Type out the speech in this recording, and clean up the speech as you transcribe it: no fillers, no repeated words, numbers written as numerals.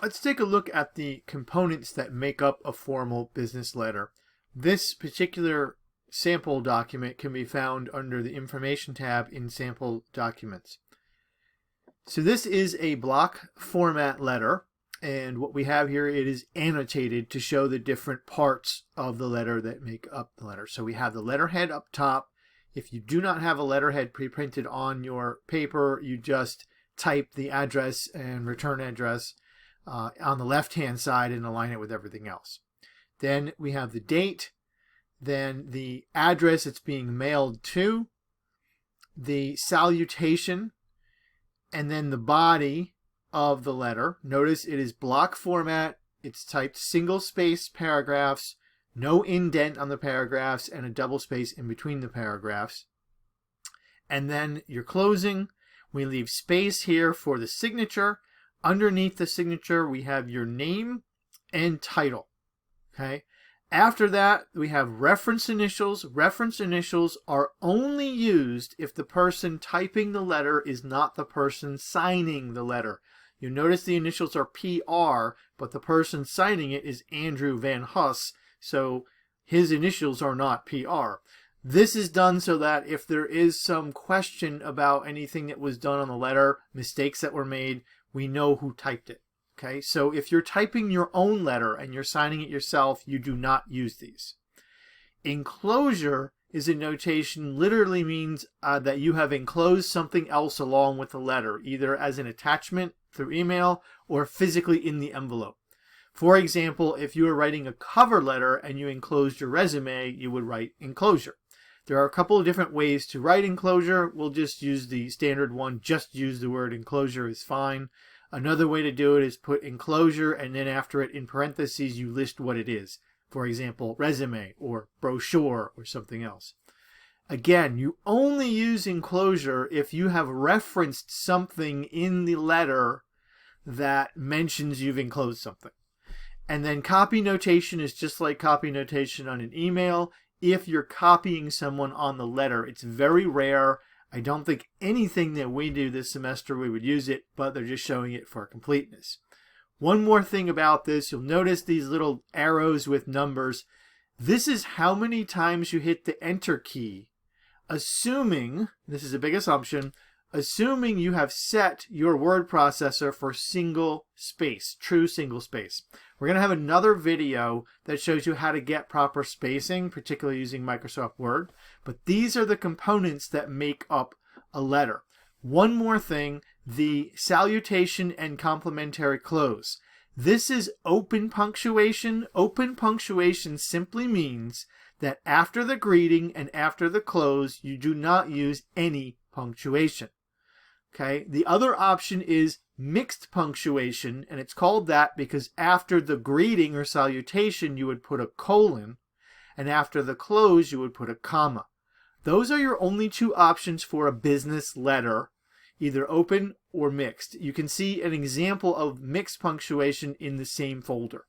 Let's take a look at the components that make up a formal business letter. This particular sample document can be found under the Information tab in Sample Documents. So this is a block format letter, and what we have here, it is annotated to show the different parts of the letter that make up the letter. So we have the letterhead up top. If you do not have a letterhead pre-printed on your paper, you just type the address and return address on the left-hand side and align it with everything else. Then we have the date, then the address it's being mailed to, the salutation, and then the body of the letter. Notice it is block format, it's typed single space paragraphs, no indent on the paragraphs, and a double space in between the paragraphs. And then your closing, we leave space here for the signature. Underneath the signature, we have your name and title. Okay. After that, we have reference initials. Reference initials are only used if the person typing the letter is not the person signing the letter. You notice the initials are PR, but the person signing it is Andrew Van Huss, so his initials are not PR. This is done so that if there is some question about anything that was done on the letter, mistakes that were made, we know who typed it. Okay, so if you're typing your own letter and you're signing it yourself, you do not use these. Enclosure is a notation, literally means that you have enclosed something else along with the letter, either as an attachment through email or physically in the envelope. For example, if you were writing a cover letter and you enclosed your resume, you would write enclosure. There are a couple of different ways to write enclosure. We'll just use the standard one. Just use the word enclosure is fine. Another way to do it is put enclosure and then after it in parentheses you list what it is. For example, resume or brochure or something else. Again, you only use enclosure if you have referenced something in the letter that mentions you've enclosed something. And then copy notation is just like copy notation on an email. If you're copying someone on the letter, it's very rare. I don't think anything that we do this semester we would use it, but they're just showing it for completeness. One more thing about this, you'll notice these little arrows with numbers. This is how many times you hit the enter key, assuming, this is a big assumption, assuming you have set your word processor for single space, true single space. We're going to have another video that shows you how to get proper spacing, particularly using Microsoft Word. But these are the components that make up a letter. One more thing, the salutation and complimentary close. This is open punctuation. Open punctuation simply means that after the greeting and after the close, you do not use any punctuation. Okay, the other option is mixed punctuation, and it's called that because after the greeting or salutation, you would put a colon, and after the close, you would put a comma. Those are your only two options for a business letter, either open or mixed. You can see an example of mixed punctuation in the same folder.